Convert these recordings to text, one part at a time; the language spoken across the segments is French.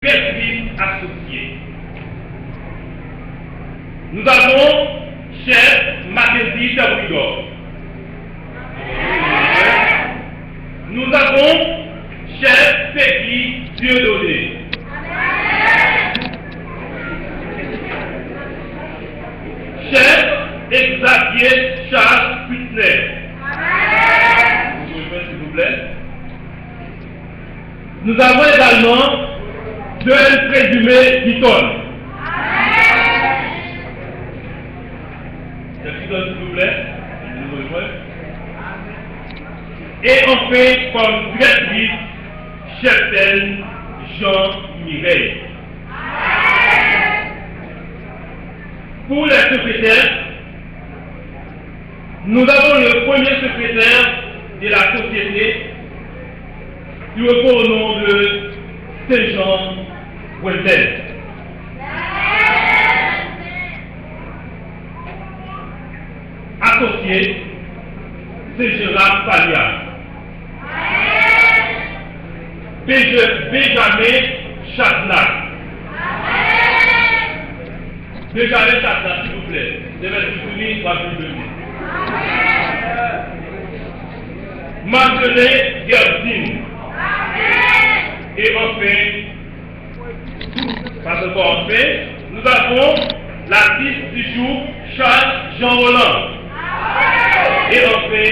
Persuis associés. Nous avons chef Mackenzie Taboudor. Nous avons chef Peggy Dieudonné. Chef Xavier Charles Putner. S'il vous plaît. Nous avons également Joël Présumé Guiton. S'il vous plaît. Et enfin, comme directrice, chef-d'œuvre Jean Mireille. Pour les secrétaires, nous avons le premier secrétaire de la société qui repose au nom de Saint-Jean Wendel. Associé, c'est Gérard Palia. Benjamin Chagnac. Benjamin Chagnac, s'il vous plaît. Je vais soutenir 3 minutes. Marcelet Gerdine. Et enfin, nous avons l'artiste du jour, Charles Jean Roland. Et enfin,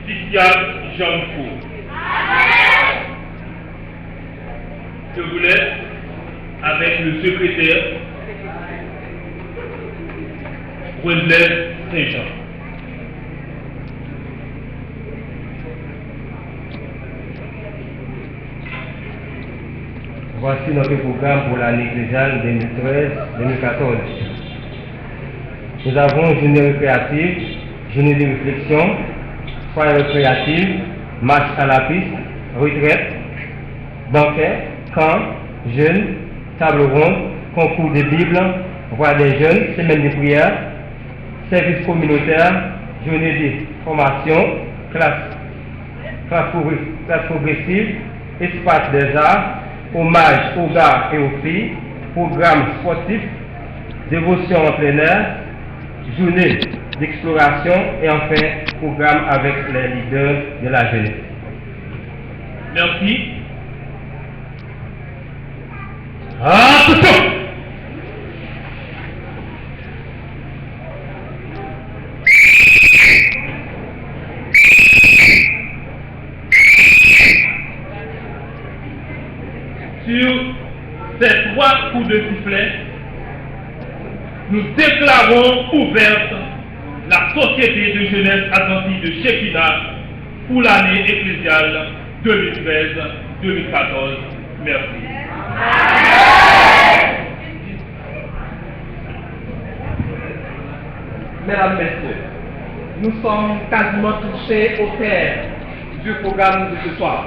Titiane Jean Fou. Je vous laisse avec le secrétaire Wendel Saint-Jean. Voici notre programme pour l'année ecclésiale 2013-2014. Nous avons journée récréative, journée de réflexion, soirée récréative, marche à la piste, retraite, banquet, camp, jeûne, table ronde, concours de Bible, voix des jeunes, semaine de prière, service communautaire, journée de formation, classe progressive, espace des arts, hommage aux gars et aux filles, programme sportif, dévotion en plein air, journée d'exploration et enfin programme avec les leaders de la jeunesse. Merci. Attention! Sur ces 3 coups de sifflet, nous déclarons ouverte la Société de jeunesse adventiste de Shekinah pour l'année ecclésiale 2013-2014. Merci. Mesdames, Messieurs, nous sommes quasiment touchés au terme du programme de ce soir.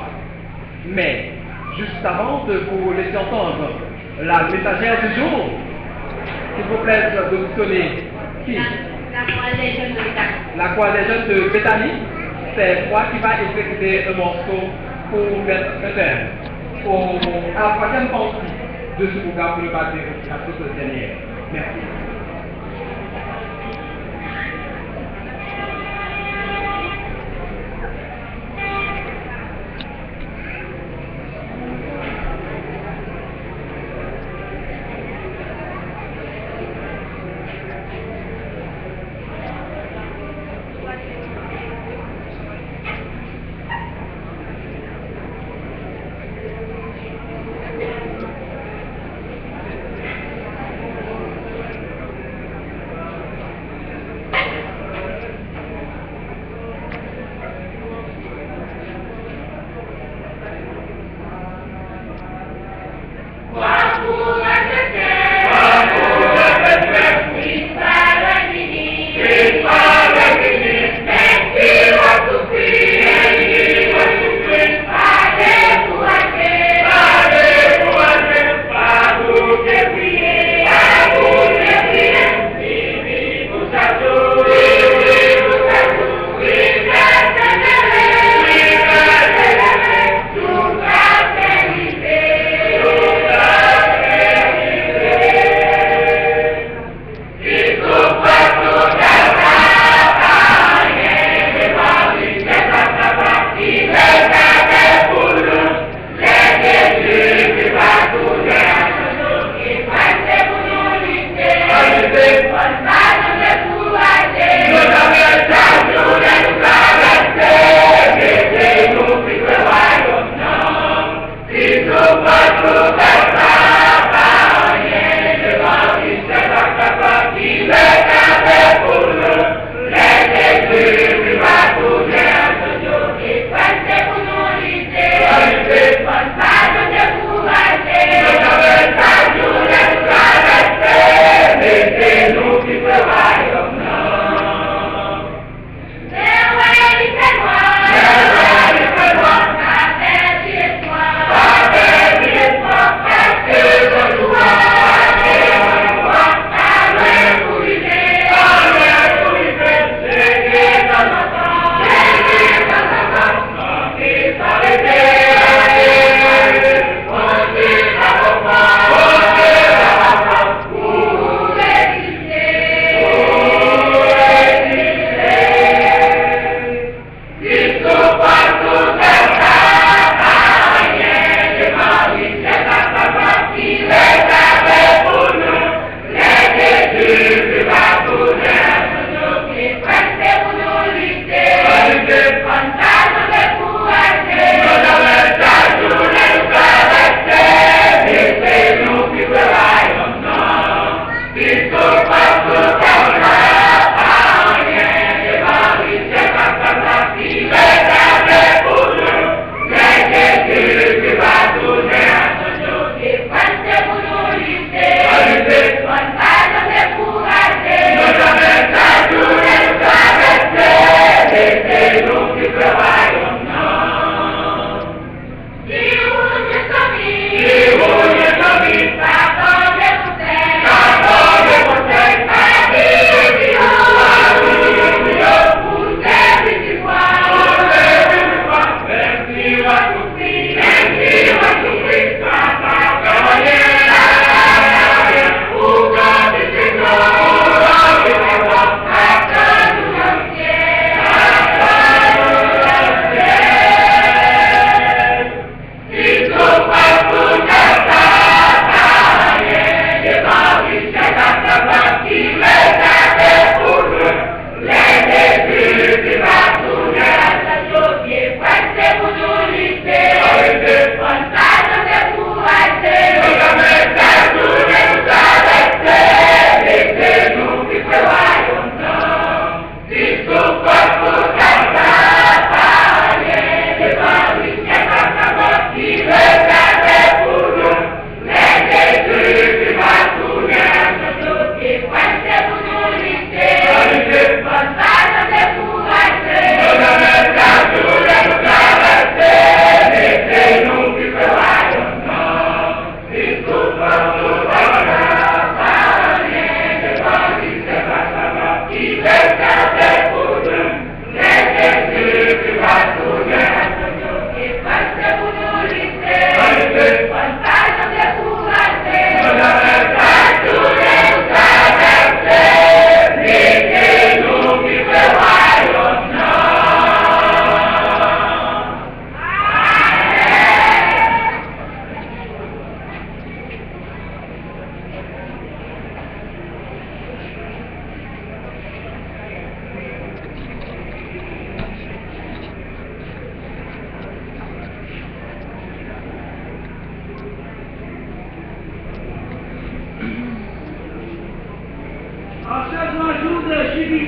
Mais, juste avant de vous laisser entendre la messagère du jour, s'il vous plaît, de vous sonner qui? La chorale des jeunes de Béthanie. La chorale des jeunes de Béthanie, c'est moi qui va exécuter un morceau pour mettre un terme à la troisième partie de ce programme pour le passer à toute dernière. Merci.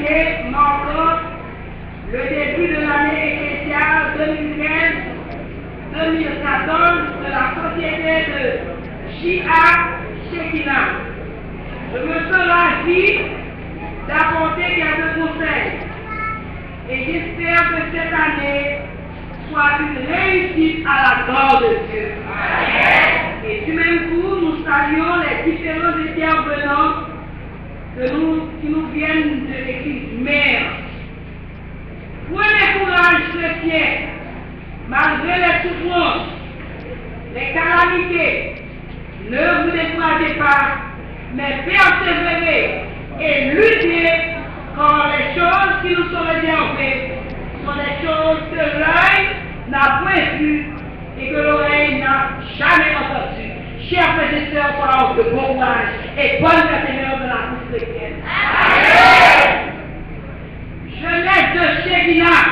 solennité marquant le début de l'année ecclésiale 2013-2014 de la société de J.A. Shekinah. Je me sens ravi d'apporter quelques conseils et j'espère que cette année soit une réussite à la gloire de Dieu. Et du même coup, nous saluons les différents intervenants qui nous viennent de l'église mère. Prenez courage, chrétiens, malgré les souffrances, les calamités. Ne vous découragez pas, mais persévérez et luttez, car les choses qui nous sont réservées sont des choses que l'œil n'a point vues et que l'oreille n'a jamais entendues. Chers frères et sœurs, soyons de bon courage et bonne persévérance de la vie chrétienne. Jeunesse de Shekinah,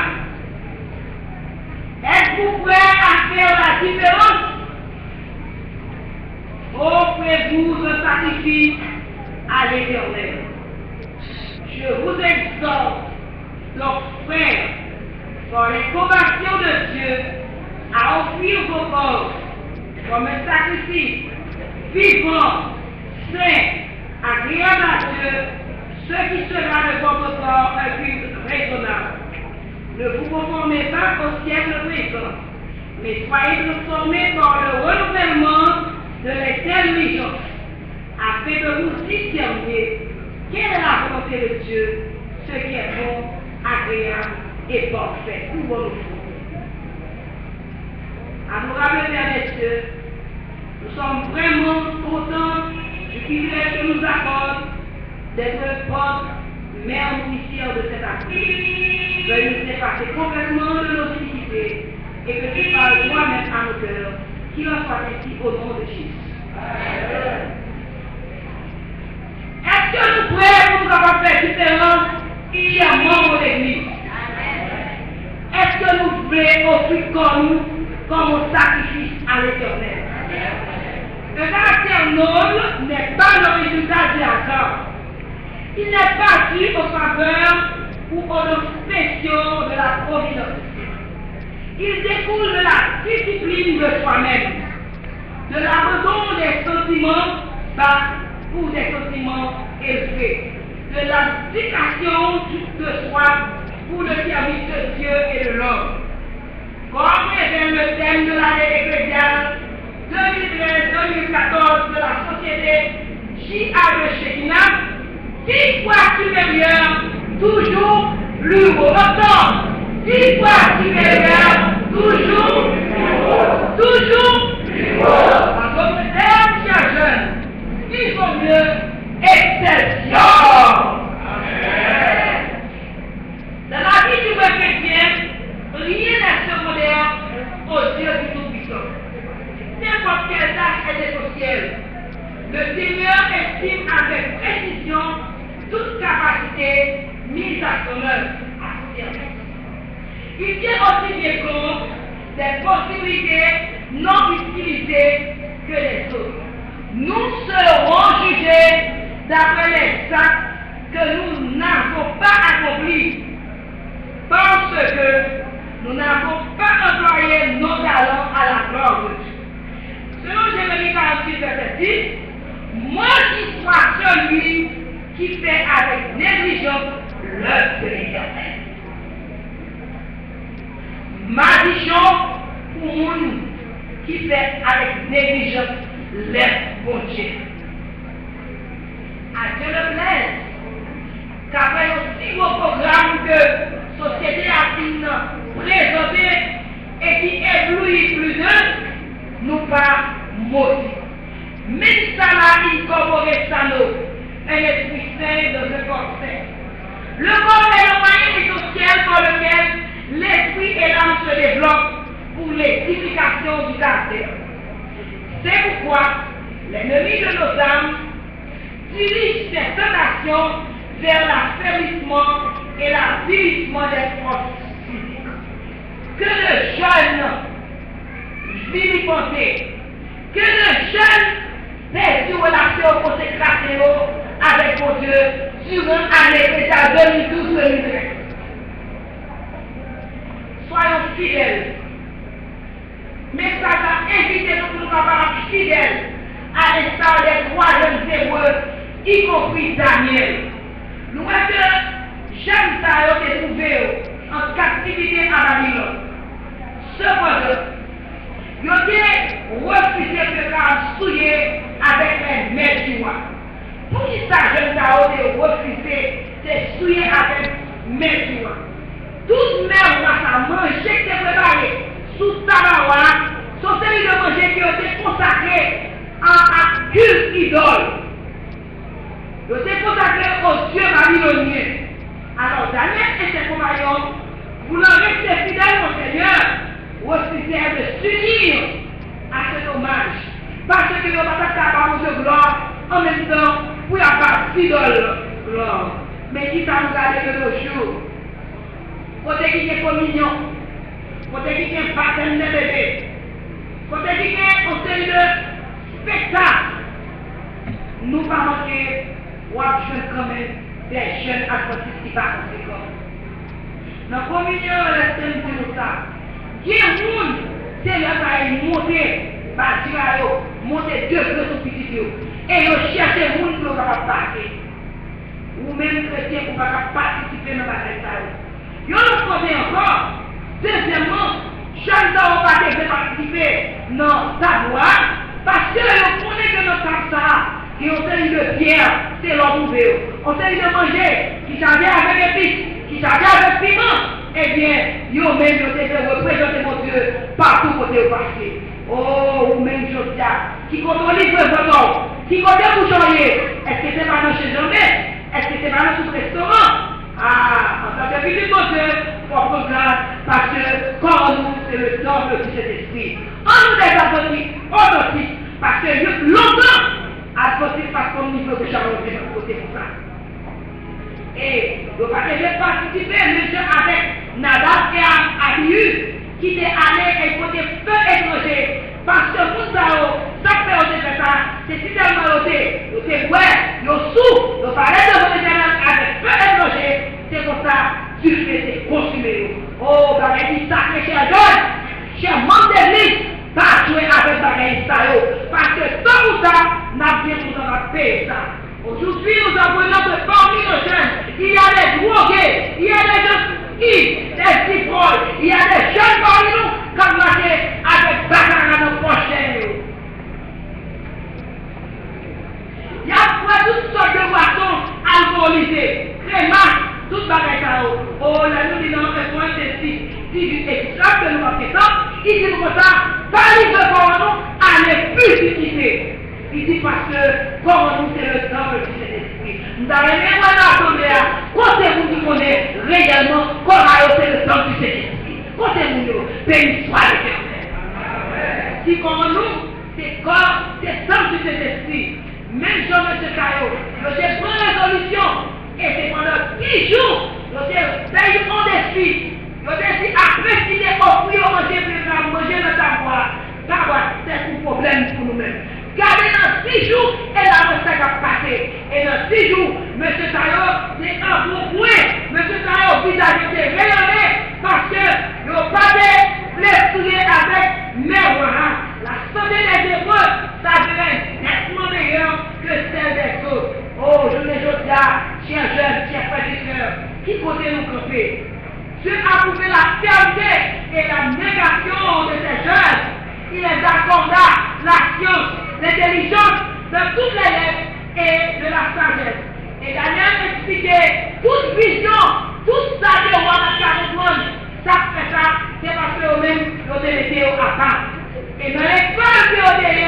êtes-vous prêts à faire la différence? Offrez-vous un sacrifice à l'Éternel. Je vous exhorte, donc frères, par les compassions de Dieu, à offrir vos corps comme un sacrifice vivant, saint, agréable à Dieu, ce qui sera de votre corps un culte raisonnable. Ne vous conformez pas au siècle présent, mais soyez transformés par le renouvellement de l'intelligence, afin de vous discerner quelle est la volonté de Dieu, ce qui est bon, agréable et parfait pour vos vies. Adorable Père des cieux, nous sommes vraiment contents du privilège que nous accorde d'être votre mère nourricière de cette année. Veuillez nous dépasser complètement de nos difficultés et que tu parles toi-même à nos cœurs, qu'il en soit ainsi au nom de Jésus. Est-ce que nous pouvons pour nous avoir fait différence qui est membre de l'Église? Est-ce que nous voulons offrir comme un sacrifice à l'Éternel? Le caractère noble n'est pas le résultat du hasard. Il n'est pas dû aux faveurs ou aux spéciaux de la providence. Il découle de la discipline de soi-même, de l'abandon des sentiments bas ou des sentiments élevés, de l'abdication de soi pour le service de Dieu et de l'homme. Comme révèle le thème de l'année ecclésiale 2013-2014 de la société J.A. de Shekinah, 10 fois supérieur, toujours plus haut. Entends, 10 fois supérieur, toujours plus haut. Toujours plus haut. En d'autres termes, chers jeunes, il vaut mieux exception. Dans la vie du vrai chrétien, rien n'est secondaire au Dieu du Tout-Puissant. N'importe quelle tâche est essentielle. Le Seigneur estime avec précision toute capacité mise à son œuvre, à son service. Il tient aussi bien compte des possibilités non utilisées que les autres. Nous serons jugés d'après les actes que nous n'avons pas accomplis, parce que nous n'avons pas employé nos talents à la gloire de Dieu. Selon Jérémie 48, verset 10, maudit soit celui qui fait avec négligence l'œuvre de l'Éternel. Malédiction pour nous qui fait avec négligence l'œuvre de Dieu. À Dieu le plaise, qu'après aussi vos programmes que Société Active présenté et qui éblouit plus d'un, nous pas maudits. Minsala incorporé sano, un esprit saint dans le corps saint. Le corps est le moyen essentiel par lequel l'esprit et l'âme se développent pour l'édification du caractère. C'est pourquoi l'ennemi de nos âmes dirige ses tentations vers l'affaiblissement et l'avilissement des forces physiques. Que le jeune vilipenté, que le jeune perd ses relations consécratées avec mon Dieu durant l'année 2012-2013. Soyons fidèles. Mais ça va inviter nous pour nous capables fidèles à l'instar des 3 jeunes Hébreux, y compris Daniel. Nous voyons que jeunes ça ont été trouvés en captivité à Babylone. Cependant, ils ont refusé de faire souiller avec les mains du roi. Pour qui ça, jeunes ça ont été refusé de souiller avec les mains du roi? Toute mère va ça manger qui est préparée sous Samawa, sont séries de manger qui ont été consacrées à culte idole. Ils ont été consacrés aux dieux babyloniens. Alors, Daniel et ses compagnons, voulant rester fidèles au Seigneur, refusèrent de s'unir à cet hommage. Parce qu'ils n'ont pas capable de gloire en même temps pour y avoir d'idole gloire. Mais qui ça nous a de nos jours? Côté qui est communion, côté qui est baptême de bébé, côté qui est en série de spectacle, nous pas manquer ou jeunes quand même des jeunes adventistes qui pas conséquents. Dans la communion, la scène de ça, qui est monde, c'est là qui monter, bâtir, monter 2 gros sur petit et nous chercher monde pour passer. Ou même chrétien pour participer dans la bataille. Yo nous connaît encore. Deuxièmement, jeunes n'ont pas participer dans savoir parce que nous connaissons que notre ça, qui ont série de pierre, c'est leur ouvert. On série de manger, qui s'avait avec épices, qui s'avait avec piment, eh bien, yo même yo devez représenter mon Dieu partout côté au passé. Oh, ou même Josia, qui contrôle le vote, qui contrôle pour changer. Est-ce que c'est pas dans chez jamais? Est-ce que c'est pas dans ce restaurant? Ah, en tant que fille de mon Dieu, propre grâce, parce que comme nous, c'est le temple du Saint-Esprit. En nous des adventistes, authentiques, parce que longtemps, adventistes parce qu'on niveau de Charles de notre côté pour ça. Et nous pas participer, les gens avec Nadab et Abihu, qui étaient allés et côté feu étranger, parce que pour ça, ça fait ça, c'est si tellement noté, nous c'est ouais, nous sous, nous parlons de votre éternel avec feu étranger, c'est comme ça, tu fais consommer. Oh, bagaille sacré, cher John, cher membre d'église, pas jouer avec bagaille sacré, parce que sans tout ça, n'a bien nous en payer ça. Aujourd'hui, nous avons notre parmi nos jeunes, il y a des drogués, il y a des gens des cipolles, il y a des jeunes parmi nous, comme marcher avec bagarre à nos prochains. Il y a toutes sortes de boissons alcoolisées, crémas, toutes bagailles. Oh, là, nous disons, on point de 18 extracts que nous avons fait, il dit comme ça, valide le corps à l'efficacité. Il dit parce que pour nous c'est le temple du Saint-Esprit. Nous avons même attendez à côté vous qui connaissez réellement comment c'est le temple du Saint-Esprit. Côté vous, béni soit l'Éternel. Si pour nous, c'est corps, c'est le temple du Saint-Esprit. Même Jean-M. Caillot, j'ai pris résolution et c'est pendant 10 jours, j'ai payé mon esprit. J'ai dit après qu'il est offert au manger dans ta voix, c'est un problème pour nous-mêmes. Gardez dans 6 jours et la recette a passé. Et dans 6 jours, M. Tayo, c'est un bon point. M. Tayo, visage était rayonné parce que il n'y a pas de blessures avec mes voix. La santé des Hébreux, ça devient nettement meilleur que celle des autres. Oh, je ne dis pas, chers jeunes, chers frères et sœurs, qui côté nous camper? Dieu a prouvé la fermeté et la négation de ces jeunes. Il les accorda la science, l'intelligence de toutes les lettres et de la sagesse. Et Daniel expliquait toute vision, tout ça que roi n'a ça fait ça, c'est parce que eux-mêmes, ils ont été à part. Et dans les peurs qui ont été,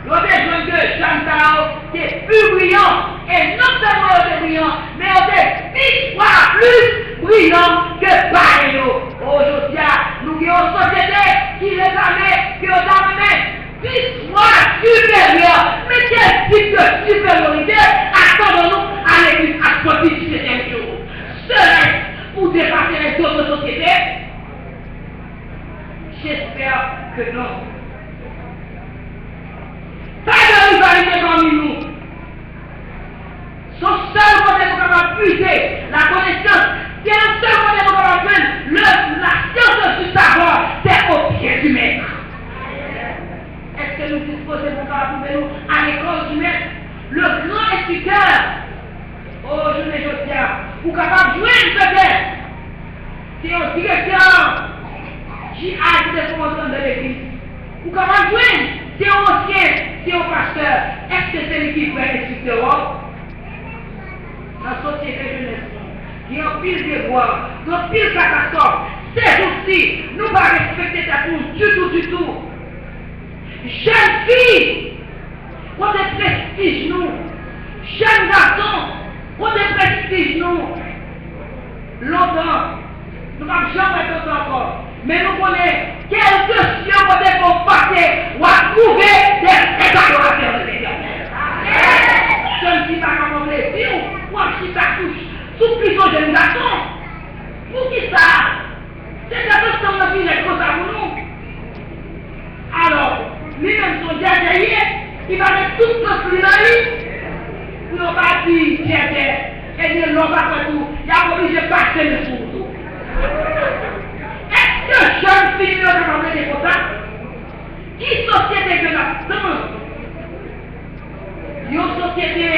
ils ont besoin de Chantao, qui est plus brillant, et non seulement ils étaient brillants, mais ils étaient 10 fois plus brillants que Paris. Aujourd'hui, nous avons une société qui les amène, qui les amène 10 fois supérieurs. Mais quel type de supériorité attendons-nous à l'église adventiste du 7e jour? Serait pour dépasser les autres sociétés? J'espère que non. Pas de rivalité parmi nous. chrétien qui a des commentaires de l'église. Ou comment jouer? C'est un ancien, c'est un pasteur. Est-ce que c'est lui qui fait insulter dans la société jeunesse? Il y a un pile de voix, un pile catastrophe. C'est aussi, nous ne pas respecter ta tour du tout. Jeune fille, on est prestige nous. Jeune garçon, on est prestige nous. Longtemps, nous ne pouvons jamais être encore. Mais nous connaissons quelques cieux qu'on vont passer ou à trouver des adorateurs de l'Éternel. Jeune fille, pas comme plaisir, ou un petit touche, sous plusieurs jeunes garçons. Pour qui ça? C'est la personne qui est comme ça pour nous. Alors, lui-même, son dernier, il va mettre tout ce qui est dans lui. Pour ne pas dire, tiens, et ne l'ont pas fait tout. Il a obligé de passer le sous. Est-ce que jeune fille ne peut pas mener comme ça? Qui société que là? Une société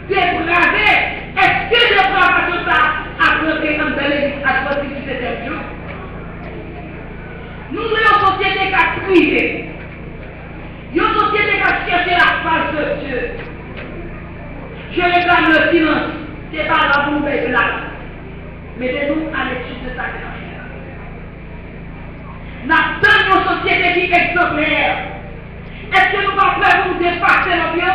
dépravée. Est-ce que je prends pas tout ça à bloquer comme de l'église à bloquer du septième jour? Nous sommes une société qui a privé. Une société qui a cherché la face de Dieu. Je réclame le silence. Ce n'est pas la bombe là. Mettez-nous à l'étude de sa carrière. Nous avons une société qui est exemplaire. Est-ce que nous allons faire vous dépasser le bien?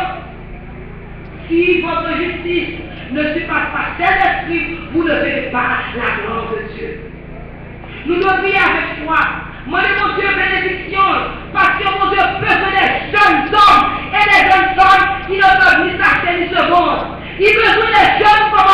Si votre justice ne surpasse pas Saint-Esprit, vous ne verrez pas la gloire de Dieu. Nous devons prier avec foi. Moi, mon Dieu, bénédiction, parce que mon Dieu peut des jeunes hommes et des jeunes femmes qui ne peuvent ni s'acheter ni se vendre. Il besoin des jeunes pour